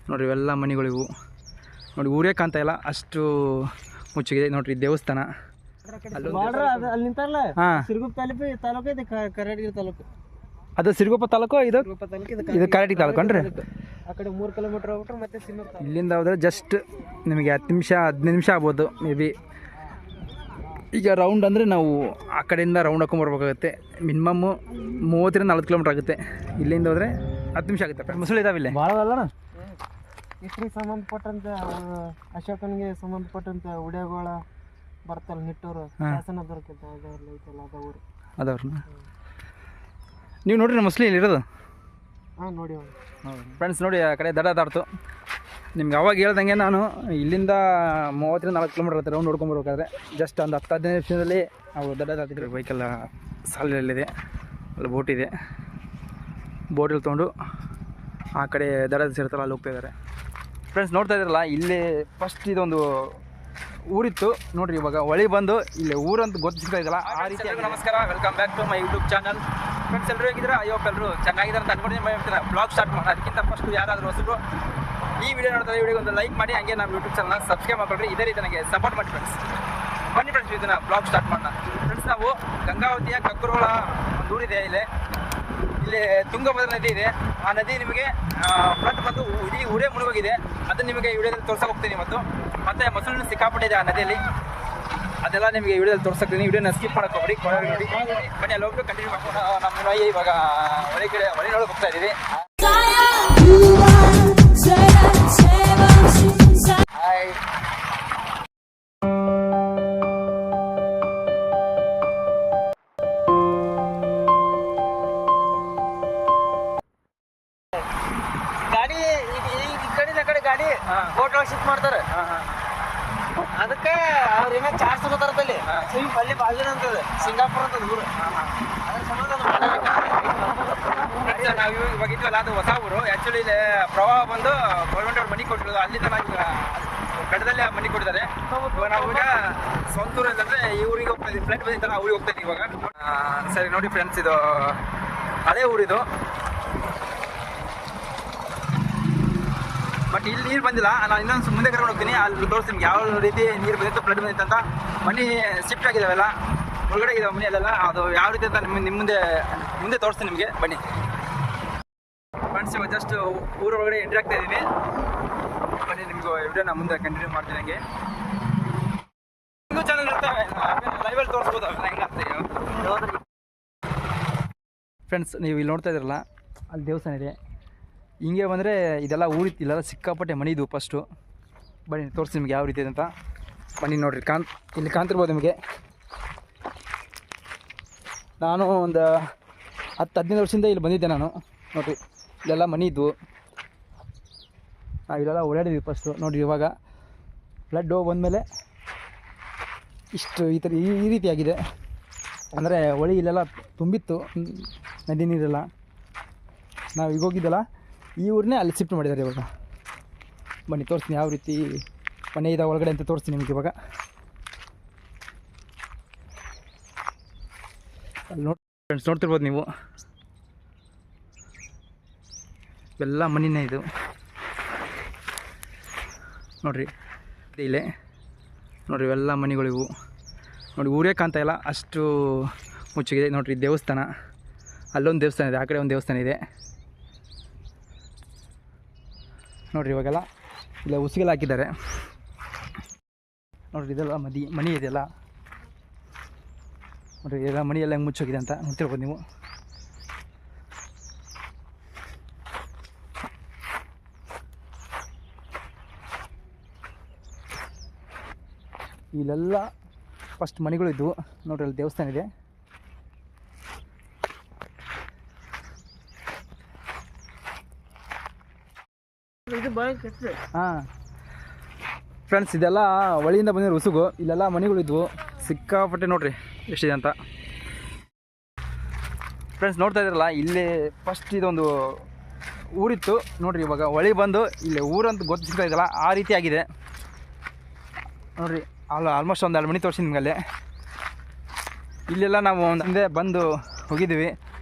ನೋಡಿರಿ ಇವೆಲ್ಲ ಮನೆಗಳಿವು ನೋಡಿ, ಊರೇ ಕಾಣ್ತಾ ಇಲ್ಲ ಅಷ್ಟು ಮುಚ್ಚಿಗಿದೆ. ನೋಡಿರಿ ದೇವಸ್ಥಾನ ಅದು ಸಿರುಗುಪ್ಪ ತಾಲೂಕು, ಇದು ಕರಡಿ ತಾಲೂಕು ಅನ್ರಿ. ಆ ಕಡೆ 3 ಕಿಲೋಮೀಟರ್ ಹೋಗ್ಬಿಟ್ರೆ ಮತ್ತೆ ಇಲ್ಲಿಂದ ಹೋದ್ರೆ ಜಸ್ಟ್ ನಿಮಗೆ 10 ನಿಮಿಷ 15 ನಿಮಿಷ ಆಗ್ಬೋದು ಮೇ ಬಿ. ಈಗ ರೌಂಡ್ ಅಂದರೆ ನಾವು ಆ ಕಡೆಯಿಂದ ರೌಂಡ್ ಹಾಕೊಂಡ್ಬರ್ಬೇಕಾಗುತ್ತೆ. ಮಿನಿಮಮ್ 30-40 ಕಿಲೋಮೀಟ್ರ್ ಆಗುತ್ತೆ. ಇಲ್ಲಿಂದ ಹೋದರೆ 10 ನಿಮಿಷ ಆಗುತ್ತೆ. ಮುಸುಳಿ ಇದಾವೆ ಇಲ್ಲಿ ಭಾಳ ಅಲ್ಲ. ಹಿಸ್ಟ್ರಿಗೆ ಸಂಬಂಧಪಟ್ಟಂತ ಅಶೋಕನಿಗೆ ಸಂಬಂಧಪಟ್ಟಂತ ಉಡೆಗಳ ಬರ್ತಲ್ಲ ನಿಟ್ಟೂರು ಶಾಸನ ದೊರಕಿದ್ದ ಐತಲ್ಲ ಅದ ಊರು ಅದವ್ರನ್ನ ನೀವು ನೋಡ್ರಿ ಮುಸ್ಲಿ ಇಲ್ಲಿ ಇರೋದು. ಹಾಂ ನೋಡಿ ಫ್ರೆಂಡ್ಸ್ ನೋಡಿ ಆ ಕಡೆ ದಡ ದಾಡ್ತು. ನಿಮ್ಗೆ ಅವಾಗ ಹೇಳ್ದಂಗೆ ನಾನು ಇಲ್ಲಿಂದ 30-40 ಕಿಲೋಮೀಟ್ರ್ ಆಗುತ್ತೆ ರೌಂಡ್ ನೋಡ್ಕೊಂಬರ್ಬೇಕಾದ್ರೆ. ಜಸ್ಟ್ ಒಂದು 10-15 ನಿಮಿಷದಲ್ಲಿ ನಾವು ದಡ ದಾಟಿದ್ರೆ ಬೈಕೆಲ್ಲ ಸಾಲಲ್ಲಿದೆ, ಅಲ್ಲಿ ಬೋಟ್ ಇದೆ. ಬೋಟಲ್ಲಿ ತೊಗೊಂಡು ಆ ಕಡೆ ದಡ ಸೇರ್ತಾರಲ್ಲ ಅಲ್ಲಿ ಹೋಗ್ತಾ ಇದ್ದಾರೆ. ಫ್ರೆಂಡ್ಸ್ ನೋಡ್ತಾ ಇದ್ರಲ್ಲ, ಇಲ್ಲಿ ಫಸ್ಟ್ ಇದೊಂದು ಊರಿತ್ತು ನೋಡಿರಿ. ಇವಾಗ ಹೊಳಿ ಬಂದು ಇಲ್ಲಿ ಊರಂತ ಗೊತ್ತಿಸ್ತಾ ಇದ್ದಲ್ಲ ಆ ರೀತಿ. ನಮಸ್ಕಾರ, welcome back to my YouTube channel. Friends ಎಲ್ಲರೂ ಹೇಗಿದ್ರೆ ಎಲ್ಲರೂ ಚೆನ್ನಾಗಿದ್ದಾರೆ ಅಂತ ಅನ್ಕೊಂಡು ಬ್ಲಾಗ್ ಸ್ಟಾರ್ಟ್ ಮಾಡಿ. ಅದಕ್ಕಿಂತ ಫಸ್ಟ್ ಯಾರಾದರೂ ಹೊಸರು ಈ ವಿಡಿಯೋ ನೋಡ್ತಾರೆ, ವಿಡಿಯೋಗೆ ಒಂದು ಲೈಕ್ ಮಾಡಿ, ಹಂಗೆ ನಮ್ಮ ಯೂಟ್ಯೂಬ್ ಚಾನಲ್ನ ಸಬ್ಸ್ಕ್ರೈಬ್ ಮಾಡ್ಕೊಳ್ರಿ. ಇದೇ ರೀತಿ ನನಗೆ ಸಪೋರ್ಟ್ ಮಾಡಿ ಫ್ರೆಂಡ್ಸ್. ಬನ್ನಿ ಫ್ರೆಂಡ್ಸ್, ಇದನ್ನು ಬ್ಲಾಗ್ ಸ್ಟಾರ್ಟ್ ಮಾಡೋಣ. ಫ್ರೆಂಡ್ಸ್ ನಾವು ಗಂಗಾವತಿಯ ಕಕ್ಕುರೊಳ ಒಂದು ಊರಿದೆ. ಇಲ್ಲಿ ತುಂಗಭದ್ರಾ ನದಿ ಇದೆ. ಆ ನದಿ ನಿಮಗೆ ಫ್ಲಡ್ ಬಂದು ಇಡೀ ಊರೇ ಮುಳುಗೋಗಿದೆ. ಅದನ್ನು ನಿಮಗೆ ವಿಡಿಯೋದಲ್ಲಿ ತೋರ್ಸಕ್ಕೆ ಹೋಗ್ತೀನಿ. ಮತ್ತೆ ಮೊಸಳು ಸಿಕ್ಕಾಪಟ್ಟೆ ಇದೆ ಆ ನದಿಯಲ್ಲಿ. ಅದೆಲ್ಲ ನಿಮಗೆ ವಿಡಿಯೋದಲ್ಲಿ ತೋರ್ಸಕ್ತೀನಿ. ವಿಡಿಯೋನ ಸ್ಕಿಪ್ ಮಾಡಕ್ಕೆ ಹೋಗ್ರಿ, ಕೊನೆವರೆಗೆ ನೋಡಿ. ಬನ್ನಿ ಅಲ್ಲಿ ಹೋಗ್ಬಿಟ್ಟು ಕಂಟಿನ್ಯೂ ಮಾಡ್ಕೊಂಡು ನಮ್ಮ ಇವಾಗ ಹೊಳೆನೊಳಗೆ ಹೋಗ್ತಾ ಇದ್ದೀವಿ. ಹಾಯ್ ಗಾಡಿ ಈ ಕಡೆ ಗಾಡಿ ಬೋಟ್ ಒಳಗೆ ಶಿಫ್ಟ್ ಮಾಡ್ತಾರೆ. ಅದಕ್ಕೆ ಅವ್ರು ಏನೋ ಚಾರ್ಜ್ ತಗೋತಾರಲ್ಲಿ. ಅಲ್ಲಿ ಬಾಜುನ ಅಂತದೆ ಸಿಂಗಾಪುರ ಅಂತ ಊರು. ಅದ್ರ ಸಂಬಂಧ ನಾವು ಇವಾಗ ಇದ್ವಲ್ಲ, ಅದು ಹೊಸ ಊರು. ಆ್ಯಕ್ಚುಲಿ ಇಲ್ಲಿ ಪ್ರವಾಹ ಬಂದು ಗೌರ್ಮೆಂಟ್ ಅವ್ರು ಮನೆ ಕೊಟ್ಟಿರೋದು. ಅಲ್ಲಿಂದ ನಾವು ಗಡ್ಡದಲ್ಲೇ ಮನೆ ಕೊಟ್ಟಿದ್ದಾರೆ. ಇವಾಗ ನಾವು ಈಗ ಸ್ವಂತ ಊರಲ್ಲಿ ಅಂದರೆ ಈ ಊರಿಗೆ ಹೋಗ್ತಾ ಇದ್ದೀವಿ. ಫ್ಲೈಟ್ ಬಂದಿತ್ತಲ್ಲ ಆ ಊರಿಗೆ ಹೋಗ್ತಾ ಇದ್ದೀವಿ ಇವಾಗ. ಸರಿ ನೋಡಿ ಫ್ರೆಂಡ್ಸ್, ಇದು ಅದೇ ಊರಿದು. ಬಟ್ ಇಲ್ಲಿ ನೀರು ಬಂದಿಲ್ಲ. ನಾನು ಇನ್ನೊಂದು ಮುಂದೆ ಕರ್ಕೊಂಡು ಹೋಗ್ತೀನಿ, ಅಲ್ಲಿ ತೋರಿಸ್ತೀನಿ ಯಾವ ರೀತಿ ನೀರು ಬಂದಿತ್ತು, ಫ್ಲಡ್ ಬಂದಿತ್ತು ಅಂತ. ಮನೆ ಶಿಫ್ಟ್ ಆಗಿದ್ದಾವೆಲ್ಲ, ಒಳಗಡೆ ಇದಾವೆ ಮನೆ ಅಲ್ಲೆಲ್ಲ. ಅದು ಯಾವ ರೀತಿ ಅಂತ ನಿಮ್ಮ ಮುಂದೆ ತೋರಿಸ್ತೀನಿ ನಿಮಗೆ. ಬನ್ನಿ ಫ್ರೆಂಡ್ಸ್, ಇವಾಗ ಜಸ್ಟ್ ಊರೊಳಗಡೆ ಎಂಟ್ರಿ ಆಗ್ತಾ ಇದ್ದೀನಿ. ಬನ್ನಿ ನಿಮಗೂ ವಿಡಿಯೋನ ಮುಂದೆ ಕಂಟಿನ್ಯೂ ಮಾಡ್ತೀನಿ. ಹಂಗೆ ಇನ್ನೂ ಚಾನಲ್ ಇರ್ತವೆ, ಲೈವಲ್ಲಿ ತೋರಿಸ್ಬೋದು ಹೆಂಗಾಗ್ತದೆ. ಫ್ರೆಂಡ್ಸ್ ನೀವು ಇಲ್ಲಿ ನೋಡ್ತಾ ಇದ್ದೀರಲ್ಲ, ಅಲ್ಲಿ ದೇವಸ್ಥಾನ ಇದೆ. ಹಿಂಗೆ ಬಂದರೆ ಇದೆಲ್ಲ ಊರಿತ್ತು, ಇಲ್ಲೆಲ್ಲ ಸಿಕ್ಕಾಪಟ್ಟೆ ಮನೆ ಇದು ಫಸ್ಟು. ಬನ್ನಿ ತೋರಿಸಿ ನಿಮ್ಗೆ ಯಾವ ರೀತಿ ಇದೆ ಅಂತ. ಬನ್ನಿ ನೋಡಿರಿ, ಇಲ್ಲಿ ಕಾಣ್ತಿರ್ಬೋದು ನಿಮಗೆ. ನಾನು ಒಂದು 10-15 ವರ್ಷದಿಂದ ಇಲ್ಲಿ ಬಂದಿದ್ದೆ ನಾನು. ನೋಡಿರಿ ಇಲ್ಲೆಲ್ಲ ಮನೆ ಇದ್ವು, ನಾವು ಇಲ್ಲೆಲ್ಲ ಓಡಾಡಿದ್ವಿ ಫಸ್ಟು. ನೋಡಿರಿ ಇವಾಗ ಫ್ಲಡ್ ಬಂದಮೇಲೆ ಇಷ್ಟು ಈ ಥರ ಈ ರೀತಿಯಾಗಿದೆ. ಅಂದರೆ ಹೊಳಿ ಇಲ್ಲೆಲ್ಲ ತುಂಬಿತ್ತು, ನದಿ ನೀರೆಲ್ಲ. ನಾವು ಈಗ ಹೋಗಿದ್ದಲ್ಲ ಈ ಊರನ್ನೇ ಅಲ್ಲಿ ಶಿಫ್ಟ್ ಮಾಡಿದ್ದಾರೆ ಇವಾಗ. ಬನ್ನಿ ತೋರಿಸ್ತೀನಿ ಯಾವ ರೀತಿ ಮನೆ ಇದೆ ಒಳಗಡೆ ಅಂತ ತೋರಿಸ್ತೀನಿ ನಿಮಗೆ ಇವಾಗ. ಅಲ್ಲಿ ಫ್ರೆಂಡ್ಸ್ ನೋಡ್ತಿರ್ಬೋದು ನೀವು, ಎಲ್ಲ ಮನೆಯೇ ಇದು ನೋಡಿರಿ. ಇಲ್ಲೇ ನೋಡಿರಿ ಇವೆಲ್ಲ ಮನೆಗಳಿವು ನೋಡಿ, ಊರೇ ಕಾಣ್ತಾ ಇಲ್ಲ ಅಷ್ಟು ಮುಚ್ಚಿಗಿದೆ. ನೋಡಿರಿ ದೇವಸ್ಥಾನ, ಅಲ್ಲೊಂದು ದೇವಸ್ಥಾನ ಇದೆ, ಆ ಕಡೆ ಒಂದು ದೇವಸ್ಥಾನ ಇದೆ ನೋಡಿರಿ. ಇವಾಗೆಲ್ಲ ಇಲ್ಲ ಉಸಿಗೆಲ್ಲ ಹಾಕಿದ್ದಾರೆ ನೋಡಿರಿ. ಇದೆಲ್ಲ ಮನೆ ಇದೆಲ್ಲ ನೋಡಿರಿ. ಇದೆಲ್ಲ ಮನೆಯೆಲ್ಲ ಹೆಂಗೆ ಮುಚ್ಚೋಗಿದೆ ಅಂತ ನೋಡ್ತಿರ್ಬೋದು ನೀವು. ಇಲ್ಲೆಲ್ಲ ಫಸ್ಟ್ ಮನೆಗಳು ಇದ್ದವು ನೋಡ್ರಿ. ಅಲ್ಲಿ ದೇವಸ್ಥಾನ ಇದೆ. ಹಾಂ ಫ್ರೆಂಡ್ಸ್, ಇದೆಲ್ಲ ಹೊಳಿಯಿಂದ ಬಂದಿರೋ ಉಸುಗು. ಇಲ್ಲೆಲ್ಲ ಮನೆಗಳಿದ್ವು ಸಿಕ್ಕಾಪಟ್ಟೆ. ನೋಡಿರಿ ಎಷ್ಟಿದೆ ಅಂತ. ಫ್ರೆಂಡ್ಸ್ ನೋಡ್ತಾ ಇದ್ರಲ್ಲ, ಇಲ್ಲಿ ಫಸ್ಟ್ ಇದೊಂದು ಊರಿತ್ತು ನೋಡಿರಿ. ಇವಾಗ ಹೊಳಿ ಬಂದು ಇಲ್ಲಿ ಊರಂತ ಗೊತ್ತಿಸ್ತಾ ಇದ್ದಲ್ಲ ಆ ರೀತಿ ಆಗಿದೆ ನೋಡಿರಿ. ಆಲ್ಮೋಸ್ಟ್ ಒಂದು 2 ಮನೆ ತೋರಿಸಿ ನಿಮಗಲ್ಲೇ. ಇಲ್ಲೆಲ್ಲ ನಾವು ಹಿಂದೆ ಬಂದು ಹೋಗಿದ್ದೀವಿ.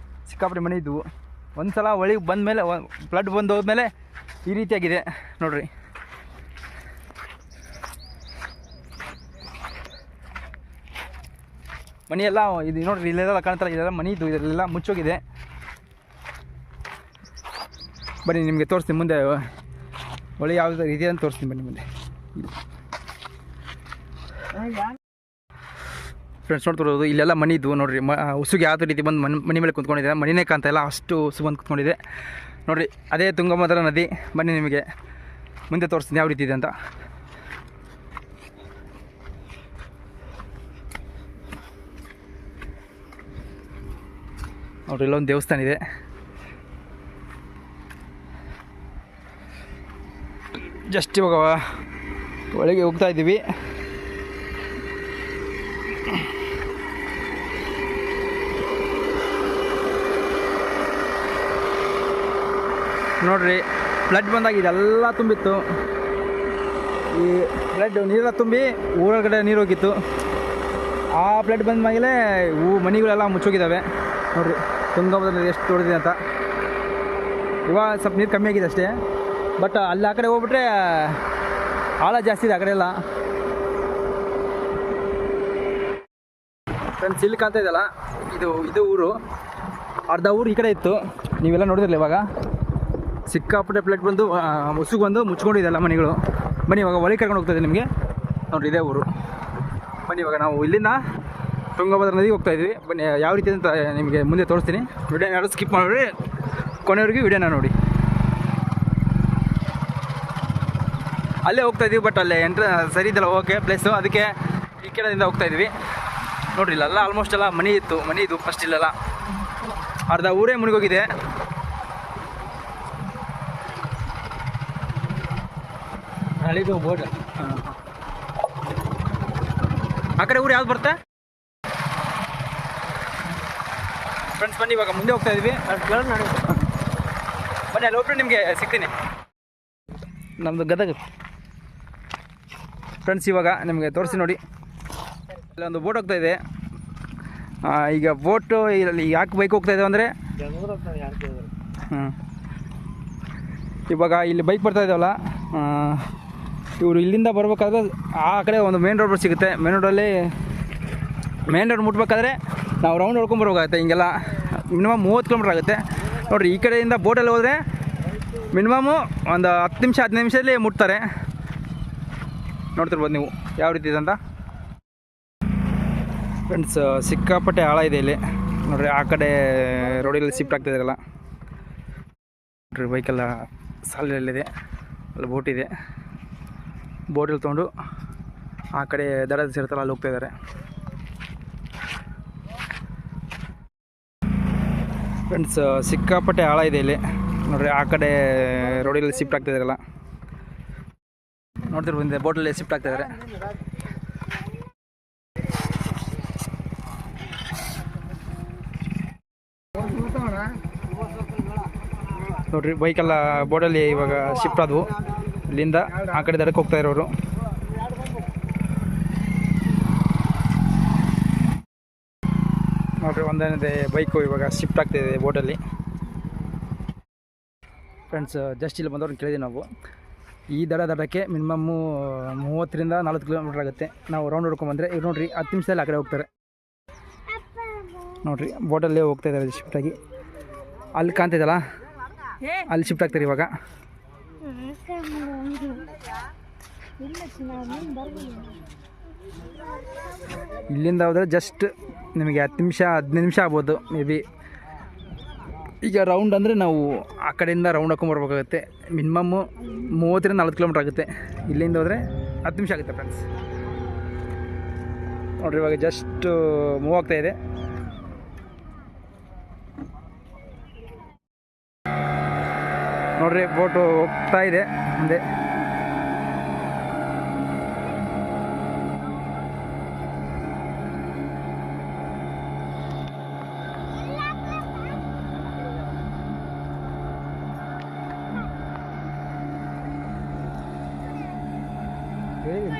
ಸಿಕ್ಕಾಪಟ್ಟೆ ಮನೆ ಇದ್ದವು. ಒಂದು ಸಲ ಹೊಳಿಗೆ ಬಂದಮೇಲೆ ಫ್ಲಡ್ ಬಂದು ಹೋದ್ಮೇಲೆ ಈ ರೀತಿಯಾಗಿದೆ ನೋಡ್ರಿ. ಮನಿ ಎಲ್ಲ ಇದು ನೋಡ್ರಿ, ಇಲ್ಲೆಲ್ಲ ಕಾಣ್ತಲ್ಲ, ಇದೆಲ್ಲ ಮನಿ ಇದು, ಇದೆಲ್ಲ ಮುಚ್ಚೋಗಿದೆ. ಬನ್ನಿ ನಿಮಗೆ ತೋರಿಸ್ತೀನಿ ಮುಂದೆ ಒಳ್ಳೆ ಯಾವ್ದು ಇದೆ ಅಂತ ತೋರಿಸ್ತೀನಿ ಬನ್ನಿ ಮುಂದೆ. ಫ್ರೆಂಡ್ಸ್ ನೋಡ್ತಿರೋದು ಇಲ್ಲೆಲ್ಲ ಮನಿ ಇದ್ವು ನೋಡ್ರಿ. ಉಸುಗೆ ಯಾವ ರೀತಿ ಬಂದು ಮನೆ ಮೇಲೆ ಕುತ್ಕೊಂಡಿದೆ, ಮನಿನೇ ಕಾಣ್ತಾ ಇಲ್ಲ, ಅಷ್ಟು ಉಸು ಬಂದು ಕುತ್ಕೊಂಡಿದೆ ನೋಡ್ರಿ. ಅದೇ ತುಂಗಭದ್ರಾ ನದಿ. ಬನ್ನಿ ನಿಮಗೆ ಮುಂದೆ ತೋರಿಸ್ತೀನಿ ಯಾವ ರೀತಿ ಇದೆ ಅಂತ. ನೋಡ್ರಿ ಇಲ್ಲೊಂದು ದೇವಸ್ಥಾನ ಇದೆ. ಜಸ್ಟ್ ಇವಾಗ ಒಳಗೆ ಹೋಗ್ತಾ ಇದ್ದೀವಿ. ನೋಡ್ರಿ ಫ್ಲಡ್ ಬಂದಾಗ ಇದೆಲ್ಲ ತುಂಬಿತ್ತು. ಈ ಫ್ಲಡ್ ನೀರೆಲ್ಲ ತುಂಬಿ ಊರೊಳಗಡೆ ನೀರು ಹೋಗಿತ್ತು. ಆ ಫ್ಲಡ್ ಬಂದ ಮೇಲೆ ಮನೆಗಳೆಲ್ಲ ಮುಚ್ಚೋಗಿದ್ದಾವೆ ನೋಡ್ರಿ. ತುಂಗಭದ್ರಾ ಎಷ್ಟು ದೊಡ್ಡದಿದೆ ಅಂತ. ಇವಾಗ ಸ್ವಲ್ಪ ನೀರು ಕಮ್ಮಿ ಆಗಿದೆ ಅಷ್ಟೇ. ಬಟ್ ಅಲ್ಲಿ ಆ ಕಡೆ ಹೋಗ್ಬಿಟ್ರೆ ಆಳ ಜಾಸ್ತಿ ಇದೆ ಆ ಕಡೆ ಎಲ್ಲ. ಫ್ರೆಂಡ್ಸ್ ಇಲ್ಲಿ ಕಾಣ್ತಾ ಇದೆಯಲ್ಲ, ಇದು ಊರು. ಅರ್ಧ ಊರು ಈ ಕಡೆ ಇತ್ತು, ನೀವೆಲ್ಲ ನೋಡಿದ್ರಲ್ಲ. ಇವಾಗ ಸಿಕ್ಕಾಪಟ್ಟೆ ಪ್ಲೇಟ್ ಬಂದು ಮುಸುಗು ಬಂದು ಮುಚ್ಕೊಂಡಿದೆಲ್ಲ ಮನೆಗಳು. ಬನ್ನಿ ಇವಾಗ ಒಳಗೆ ಕರ್ಕೊಂಡು ಹೋಗ್ತಾಯಿದೆ ನಿಮಗೆ. ನೋಡಿರಿ ಇದೇ ಊರು. ಬನ್ನಿ ಇವಾಗ ನಾವು ಇಲ್ಲಿಂದ ತುಂಗಭದ್ರಾ ನದಿಗೆ ಹೋಗ್ತಾಯಿದ್ವಿ. ಬನ್ನಿ ಯಾವ ರೀತಿ ಅಂತ ನಿಮಗೆ ಮುಂದೆ ತೋರಿಸ್ತೀನಿ. ವಿಡಿಯೋನ ಯಾರು ಸ್ಕಿಪ್ ಮಾಡಿರಿ, ಕೊನೆಯವರೆಗೂ ವಿಡಿಯೋನ ನೋಡಿ. ಅಲ್ಲೇ ಹೋಗ್ತಾಯಿದ್ವಿ, ಬಟ್ ಅಲ್ಲೇ ಸರಿ ಇದೆಲ್ಲ ಓಕೆ ಪ್ಲೇಸು, ಅದಕ್ಕೆ ಈ ಕಡೆಯಿಂದ ಹೋಗ್ತಾಯಿದ್ವಿ. ನೋಡ್ರಿ ಇಲ್ಲೆಲ್ಲ ಆಲ್ಮೋಸ್ಟ್ ಎಲ್ಲ ಮನೆ ಇದು ಫಸ್ಟ್. ಇಲ್ಲೆಲ್ಲ ಅರ್ಧ ಊರೇ ಮುನಿಗೋಗಿದೆ. ಹಳಿದು ಬೋಟ್. ಆ ಕಡೆ ಊರು ಯಾವ್ದು ಬರುತ್ತೆ ಫ್ರೆಂಡ್ಸ್? ಬನ್ನಿ ಇವಾಗ ಮುಂದೆ ಹೋಗ್ತಾ ಇದ್ವಿ. ಬನ್ನಿ ಅಲ್ಲಿ ಹೋಗ್ಬಿಟ್ಟು ನಿಮಗೆ ಸಿಗ್ತೀನಿ. ನಮ್ಮದು ಗದಗ ಫ್ರೆಂಡ್ಸ್. ಇವಾಗ ನಿಮಗೆ ತೋರಿಸಿ ನೋಡಿ, ಇಲ್ಲೊಂದು ಬೋಟ್ ಹೋಗ್ತಾ ಇದೆ. ಈಗ ಬೋಟು ಇಲ್ಲಿ ಯಾಕೆ ಬೈಕ್ ಹೋಗ್ತಾ ಇದ್ದೇವೆ ಅಂದರೆ, ಇವಾಗ ಇಲ್ಲಿ ಬೈಕ್ ಬರ್ತಾ ಇದ್ದಾವಲ್ಲ, ಇವರು ಇಲ್ಲಿಂದ ಬರಬೇಕಾದ್ರೆ ಆ ಕಡೆ ಒಂದು ಮೇನ್ ರೋಡ್ ಸಿಗುತ್ತೆ. ಮೇನ್ ರೋಡ್ ಮುಟ್ಬೇಕಾದ್ರೆ ನಾವು ರೌಂಡ್ ಹೊಡ್ಕೊಂಬರ್ಬೇಕಾಗುತ್ತೆ. ಹಿಂಗೆಲ್ಲ ಮಿನಿಮಮ್ 30 ಕಿಲೋಮೀಟ್ರ್ ಆಗುತ್ತೆ ನೋಡಿರಿ. ಈ ಕಡೆಯಿಂದ ಬೋಟಲ್ಲಿ ಹೋದರೆ ಮಿನಿಮಮ್ಮು ಒಂದು 10 ನಿಮಿಷ 15 ನಿಮಿಷದಲ್ಲಿ ಮುಟ್ತಾರೆ. ನೋಡ್ತಿರ್ಬೋದು ನೀವು ಯಾವ ರೀತಿ ಇದೆ ಅಂತ. ಫ್ರೆಂಡ್ಸ್ ಸಿಕ್ಕಾಪಟ್ಟೆ ಆಳ ಇದೆ ಇಲ್ಲಿ ನೋಡಿರಿ. ಆ ಕಡೆ ರೋಡಲ್ಲಿ ಶಿಫ್ಟ್ ಆಗ್ತಾಯಿದ್ದಾರಲ್ಲ ನೋಡಿರಿ, ಬೈಕೆಲ್ಲ ಸಾಲಲ್ಲಿದೆ. ಅಲ್ಲಿ ಬೋಟ್ ಇದೆ. ಬೋಟಲ್ಲಿ ತೊಗೊಂಡು ಆ ಕಡೆ ದಡದ ಸೇರ್ತಾರೆ, ಅಲ್ಲಿ ಹೋಗ್ತಾಯಿದ್ದಾರೆ. ಫ್ರೆಂಡ್ಸ್ ಸಿಕ್ಕಾಪಟ್ಟೆ ಆಳ ಇದೆ ಇಲ್ಲಿ ನೋಡಿರಿ. ಆ ಕಡೆ ರೋಡಲ್ಲಿ ಶಿಫ್ಟ್ ಆಗ್ತಾಯಿದ್ದಾರಲ್ಲ ನೋಡ್ತಿರ್ಬೋದು, ಬೋಟಲ್ಲಿ ಶಿಫ್ಟ್ ಆಗ್ತಾಯಿದ್ದಾರೆ. ನೋಡ್ರಿ ಬೈಕೆಲ್ಲ ಬೋಟಲ್ಲಿ ಇವಾಗ ಶಿಫ್ಟ್ ಆದವು. ಇಲ್ಲಿಂದ ಆ ಕಡೆ ದಡಕ್ಕೆ ಹೋಗ್ತಾ ಇರೋರು. ನೋಡ್ರಿ ಒಂದನೇ ಬೈಕು ಇವಾಗ ಶಿಫ್ಟ್ ಆಗ್ತಾಯಿದೆ ಬೋಟಲ್ಲಿ. ಫ್ರೆಂಡ್ಸ್ ಜಸ್ಟ್ ಇಲ್ಲಿ ಬಂದವ್ರನ್ನ ಕೇಳಿದ್ವಿ ನಾವು. ಈ ದಡಕ್ಕೆ ಮಿನಿಮಮ್ಮು 30ರಿಂದ 40 ಕಿಲೋಮೀಟ್ರ್ ಆಗುತ್ತೆ. ನಾವು ರೌಂಡ್ ಹೊಡ್ಕೊಂಬಂದರೆ ಇವ್ರು ನೋಡ್ರಿ 10 ನಿಮಿಷದಲ್ಲಿ ಆ ಕಡೆ ಹೋಗ್ತಾರೆ. ನೋಡಿರಿ ಬೋಟಲ್ಲೇ ಹೋಗ್ತಾ ಇದ್ದಾರೆ ಶಿಫ್ಟಾಗಿ. ಅಲ್ಲಿ ಕಾಣ್ತಿದ್ದಲ್ಲ, ಅಲ್ಲಿ ಶಿಫ್ಟ್ ಆಗ್ತಾರೆ ಇವಾಗ. ಇಲ್ಲಿಂದ ಹೋದರೆ ಜಸ್ಟ್ ನಿಮಗೆ 10 ನಿಮಿಷ 15 ನಿಮಿಷ ಆಗ್ಬೋದು ಮೇ ಬಿ. ಈಗ ರೌಂಡ್ ಅಂದರೆ ನಾವು ಆ ಕಡೆಯಿಂದ ರೌಂಡ್ ಹಾಕೊಂಬರ್ಬೇಕಾಗುತ್ತೆ. ಮಿನಿಮಮ್ಮು 30ರಿಂದ 40 ಕಿಲೋಮೀಟ್ರ್ ಆಗುತ್ತೆ. ಇಲ್ಲಿಂದ ಹೋದರೆ 10 ನಿಮಿಷ ಆಗುತ್ತೆ ಫ್ರೆಂಡ್ಸ್. ನೋಡಿರಿ ಇವಾಗ ಜಸ್ಟ್ ಮೂವ್ ಆಗ್ತಾಯಿದೆ. ನೋಡ್ರಿ ಬೋಟು ಹೋಗ್ತಾ ಇದೆ ಮುಂದೆ.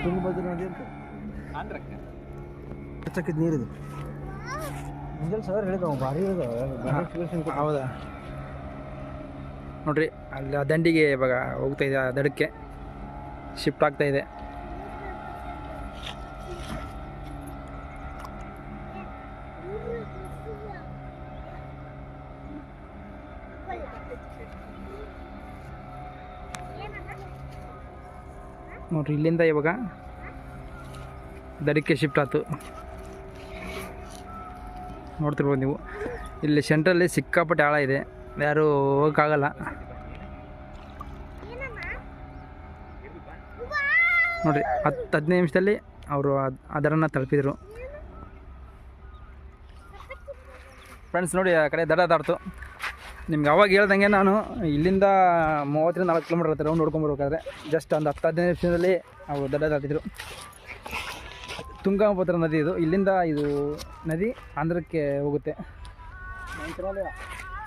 ತುಂಗಭದ್ರಾ ನದಿ ಅಂತ ಹಚ್ಚಕ್ಕಿದ್ದು ನೀರಿದೆ. ಮುಂಜಾನೆ ಸರ್ ಹೇಳಿದ ಭಾರಿ. ಹೌದಾ? ನೋಡ್ರಿ ಅಲ್ಲಿ ಆ ದಂಡಿಗೆ ಇವಾಗ ಹೋಗ್ತಾ ಇದೆ, ಆ ದಡಕ್ಕೆ ಶಿಫ್ಟ್ ಆಗ್ತಾ ಇದೆ. ನೋಡ್ರಿ ಇಲ್ಲಿಂದ ಇವಾಗ ದಡಕ್ಕೆ ಶಿಫ್ಟ್ ಆಯ್ತು. ನೋಡ್ತಿರ್ಬೋದು ನೀವು, ಇಲ್ಲಿ ಸೆಂಟ್ರಲ್ಲಿ ಸಿಕ್ಕಾಪಟ್ಟೆ ಆಳ ಇದೆ, ಯಾರೂ ಹೋಗೋಕ್ಕಾಗಲ್ಲ. ನೋಡಿರಿ 10-15 ನಿಮಿಷದಲ್ಲಿ ಅವರು ಅದರನ್ನು ತಲುಪಿದರು. ಫ್ರೆಂಡ್ಸ್ ನೋಡಿ ಆ ಕಡೆ ದಡ ದಾಡ್ತು. ನಿಮ್ಗೆ ಅವಾಗ ಹೇಳ್ದಂಗೆ ನಾನು ಇಲ್ಲಿಂದ 30-40 ಕಿಲೋಮೀಟರ್ ಇರುತ್ತೆ ರೌಂಡ್ ನೋಡ್ಕೊಂಬರ್ಬೇಕಾದ್ರೆ. ಜಸ್ಟ್ ಒಂದು 10-15 ನಿಮಿಷದಲ್ಲಿ ಅವರು ದಡ ದಾಟಿದ್ರು. ತುಂಗಭದ್ರಾ ನದಿ ಇದು. ಇಲ್ಲಿಂದ ಇದು ನದಿ ಆಂಧ್ರಕ್ಕೆ ಹೋಗುತ್ತೆ,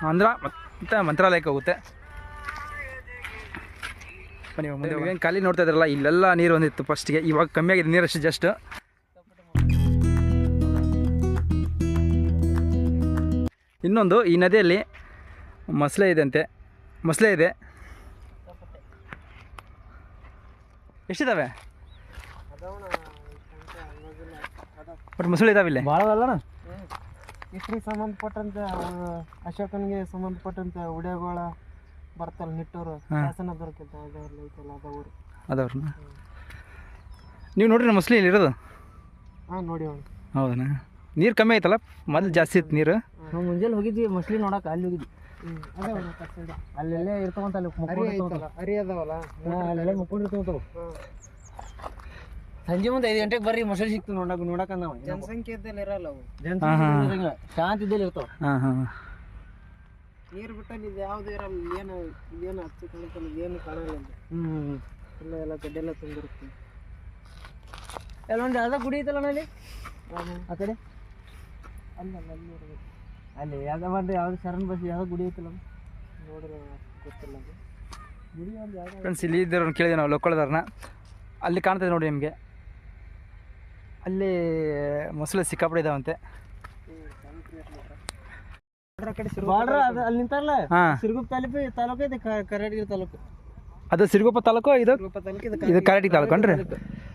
ಆಂಧ್ರ ಮತ್ತು ಮಂತ್ರಾಲಯಕ್ಕೆ ಹೋಗುತ್ತೆ. ನೀವು ಮುಂದೆ ಏನು ಖಾಲಿ ನೋಡ್ತಾ ಇದ್ರಲ್ಲ, ಇಲ್ಲೆಲ್ಲ ನೀರು ಬಂದಿತ್ತು ಫಸ್ಟಿಗೆ, ಇವಾಗ ಕಮ್ಮಿ ಆಗಿದೆ ನೀರಷ್ಟು ಜಸ್ಟ್. ಇನ್ನೊಂದು, ಈ ನದಿಯಲ್ಲಿ ಮೊಸಳೆ ಇದೆ ಅಂತೆ. ಮೊಸಳೆ ಇದೆ, ಎಷ್ಟಿದ್ದಾವೆ? ಬಟ್ ಮೊಸಳೆ ಇದಾವೆ ಇಲ್ಲಿ ಭಾಳ ಅಲ್ಲಣ್ಣ. ಇಷ್ಟ್ರಿಗೆ ಸಂಬಂಧಪಟ್ಟಂತ ಅಶೋಕನಿಗೆ ಸಂಬಂಧಪಟ್ಟಂತ ಉಡೆಗಳ ಬರ್ತಲ್ಲ ನಿಟ್ಟೂರು ಶಾಸನ ದೊರಕಿತ್ತು ಅದವ್ರನ್ನ ನೀವು ನೋಡ್ರಿ ಮೊಸಳೆ ಇಲ್ಲಿ ಇರೋದು? ಹಾಂ ನೋಡಿ. ಹೌದಾ? ನೀರು ಕಮ್ಮಿ ಆಯ್ತಲ್ಲ, ಮೊದಲು ಜಾಸ್ತಿ ಇತ್ತು ನೀರು. ನಾವು ಮುಂಜಾನೆ ಹೋಗಿದ್ವಿ ಮೊಸಳೆ ನೋಡಕ್ಕೆ, ಅಲ್ಲಿ ಹೋಗಿದ್ವಿ. ಅಲ್ಲೆಲ್ಲೇ ಇರ್ತಾವಂತ, ಅಲ್ಲಿ ಅರಿ ಅದಾವಲ್ಲ, ಅಲ್ಲೆಲ್ಲ ಮುಕ್ಕೊಂಡಿರ್ತಾವಂತವು. ಸಂಜೆ ಮುಂದೆ 5 ಗಂಟೆಗೆ ಬರ್ರಿ, ಮೊಸಳೆ ಸಿಕ್ತು ನೋಡಕ್ಕೆ. ನಾವು ಜನಸಂಖ್ಯೆ ಇದ್ದಲ್ಲಿ ಇರಲ್ಲ ಅವು, ಜನಸಂಖ್ಯೆ ಶಾಂತಿ ಇದ್ದಲ್ಲಿ ಇರ್ತಾವ. ನೀರು ಬಿಟ್ಟಲ್ಲಿ ಇದು ಯಾವುದು ಇರಲ್ಲ, ಇದೇನು ಹಚ್ಚು ಕಾಣುತ್ತಲ್ಲ, ಇದೇನು ಕಾಣಲ್ಲ. ಎಲ್ಲ ಗಡ್ಡೆಲ್ಲ ತುಂಬಿರುತ್ತೆ. ಎಲ್ಲೊಂದು ಯಾವ್ದೋ ಗುಡಿ ಐತಲ್ಲ ಅಲ್ಲಿ ಆ ಕಡೆ, ಅಲ್ಲಿ ಯಾವ್ದೋ ಒಂದು ಯಾವ್ದು ಶರಣ್ ಬಸ್ ಯಾವ್ದೋ ಗುಡಿ ಐತಲ್ಲ, ನೋಡ್ರಿ ಗೊತ್ತಿಲ್ಲ ಅದು ಗುಡಿ. ಒಂದು ಯಾವ್ದು ಫ್ರೆಂಡ್ಸ್ ಇಲ್ಲಿ ಇದ್ದವ್ರನ್ನ ಕೇಳಿದೆ ನಾವು, ಲೋಕಲ್ದವ್ರನ್ನ. ಅಲ್ಲಿ ಕಾಣ್ತದೆ ನೋಡಿ ನಿಮಗೆ, ಅಲ್ಲಿ ಮೊಸಳೆ ಸಿಕ್ಕಾಪಡೆ ಇದಾವಂತೆ. ಅಲ್ಲಿ ನಿಂತಾರಲ್ಲ, ಸಿರುಗುಪ್ಪ ತಾಲೂಕು ಇದೆ, ಕರಾಟಗಿ ತಾಲೂಕು. ಅದು ಸಿರುಗುಪ್ಪ ತಾಲೂಕು, ಇದು ಇದು ಕರಾಟಗಿ ತಾಲೂಕು ಅನ್ರಿ.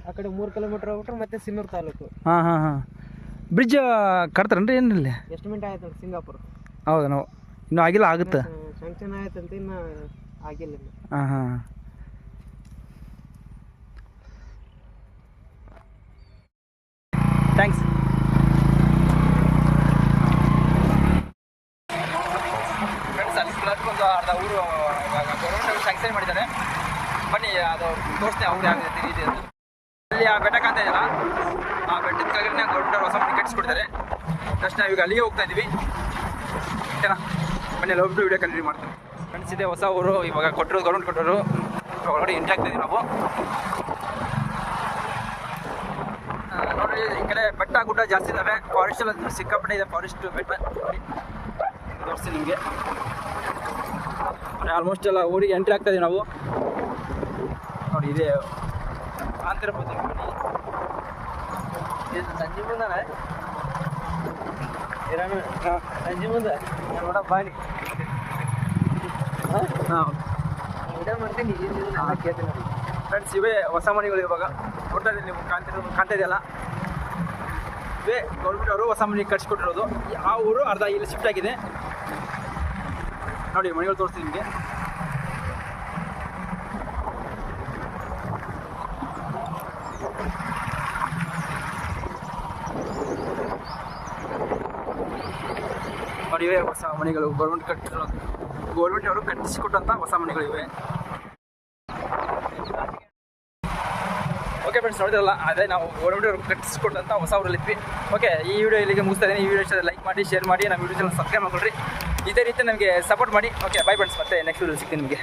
ಆ ಕಡೆ 3 ಕಿಲೋಮೀಟರ್ ಹೋಗ್ಬಿಟ್ರೆ ಮತ್ತೆ ಸಿನ್ನೂರು ತಾಲೂಕು. ಹಾಂ. ಬ್ರಿಡ್ಜ್ ಕಟ್ತಾರನ್ರಿ ಏನಿಲ್ಲ? ಎಸ್ಟಿಮೇಟ್ ಆಯ್ತು ಸಿಂಗಾಪುರ. ಹೌದಾ? ನಾವು ಇನ್ನೂ ಆಗಿಲ್ಲ, ಆಗುತ್ತೆ. ಸ್ಯಾಂಕ್ಷನ್ ಆಯ್ತಂತ ಇನ್ನು ಆಗಿಲ್ಲ. ಹಾಂ. ಥ್ಯಾಂಕ್ಸ್. ಫ್ರೆಂಡ್ಸ್ ಅಲ್ಲಿ ಒಂದು ಅರ್ಧ ಊರು ಗೌರ್ಮೆಂಟ್ ಸ್ಯಾಂಕ್ಷನ್ ಮಾಡಿದ್ದಾರೆ. ಬನ್ನಿ ಅದು ತೋರಿಸ್ತೇನೆ ಅವ್ರು ಯಾವ ರೀತಿ ಇದೆ ಅಂತ. ಅಲ್ಲಿ ಆ ಬೆಟ್ಟ ಕಾಣ್ತಾ ಇದೆಯಲ್ಲ, ಆ ಬೆಟ್ಟದ ಕೆಳಗಡೆ ಗೌರ್ಮೆಂಟ್ ಹೊಸ ಮನೆ ಕಟ್ಟಿಸ್ಕೊಡ್ತಾರೆ. ಜಸ್ಟ್ ನಾವೀಗ ಅಲ್ಲಿಗೆ ಹೋಗ್ತಾ ಇದ್ದೀವಿ. ಓಕೆನಾ? ಬನ್ನಿ ಅಲ್ಲಿ ಹೋಗ್ಬಿಟ್ಟು ವಿಡಿಯೋ ಕಂಟಿನ್ಯೂ ಮಾಡ್ತೀವಿ. ಫ್ರೆಂಡ್ಸ್ ಇದೆ ಹೊಸ ಊರು, ಇವಾಗ ಕೊಟ್ಟರು, ಗೌರ್ಮೆಂಟ್ ಕೊಟ್ಟರು. ಒಳಗಡೆ ಎಂಟ್ರಿ ಆಗ್ತಾ ಇದೀವಿ ನಾವು. ನೋಡಿರಿ ಈ ಕಡೆ ಬೆಟ್ಟ ಗುಡ್ಡ ಜಾಸ್ತಿ ಇದ್ದಾವೆ. ಫಾರೆಸ್ಟ್ ಎಲ್ಲ ಸಿಕ್ಕಾಪಟ್ಟೆ ಇದೆ, ಫಾರೆಸ್ಟ್ ಬೆಟ್ಟ ನೋಡಿ ತೋರಿಸ್ತೀನಿ ನಿಮಗೆ. ಆಲ್ಮೋಸ್ಟ್ ಎಲ್ಲ ಊರಿಗೆ ಎಂಟ್ರಿ ಆಗ್ತಾ ಇದೀವಿ ನಾವು. ನೋಡಿ ಇದೆ ಕಾಂತಿರ್ಬೋದು ಸಂಜೆ ಮುಂದೆ ಸಂಜೆ ಮುಂದೆ ನೋಡ ಬಾಣಿ. ಹಾಂ ವಿಡಿಯೋ ಮಾಡ್ತೀನಿ, ಕೇಳ್ತೀನಿ. ಫ್ರೆಂಡ್ಸ್ ಇವೇ ಹೊಸ ಮನೆಗಳು. ಇವಾಗ ನೋಡ್ತಾ ಇದ್ದೀನಿ ನೀವು, ಕಾಣ್ತಾ ಇದೆಯಲ್ಲ, ಇವೇ ಗೌರ್ಮೆಂಟ್ ಅವರು ಹೊಸ ಮನೆಗೆ ಕಟ್ಸಿಕೊಟ್ಟಿರೋದು. ಆ ಊರು ಅರ್ಧ ಇಲ್ಲಿ ಶಿಫ್ಟ್ ಆಗಿದೆ. ನೋಡಿ ಮನೆಗಳು ತೋರಿಸ್ತೀನಿ ನಿಮಗೆ. ನೋಡಿ ಇವೇ ಹೊಸ ಮನೆಗಳು, ಗೌರ್ಮೆಂಟ್ ಅವರು ಕಟ್ಟಿಸಿಕೊಟ್ಟಂಥ ಹೊಸ ಮನೆಗಳಿವೆ. ಓಕೆ ಫ್ರೆಂಡ್ಸ್, ನೋಡಿದ್ರಲ್ಲ, ಅದೇ ನಾವು ಗೌರ್ಮೆಂಟ್ ಅವರು ಕಟ್ಟಿಸ್ಕೊಟ್ಟಂಥ ಹೊಸ ಊರಲ್ಲಿದ್ವಿ. ಓಕೆ, ಈ ವಿಡಿಯೋ ಇಲ್ಲಿಗೆ ಮುಗಿಸ್ತಾ ಇದ್ದೀನಿ. ಈ ವಿಡಿಯೋ ಇಷ್ಟ ಲೈಕ್ ಮಾಡಿ, ಶೇರ್ ಮಾಡಿ, ನಮ್ಮ ಯೂಟ್ಯೂಬ್ ಚಾನಲ್ ಸಬ್ಸ್ಕ್ರೈಬ್ ಮಾಡ್ಕೊಳ್ರಿ. ಇದೇ ರೀತಿ ನಮಗೆ ಸಪೋರ್ಟ್ ಮಾಡಿ. ಓಕೆ, ಬೈ ಫ್ರೆಂಡ್ಸ್, ಮತ್ತೆ ನೆಕ್ಸ್ಟ್ ವಿಡಿಯೋ ಸಿಗ್ತೀನಿ ನಿಮಗೆ.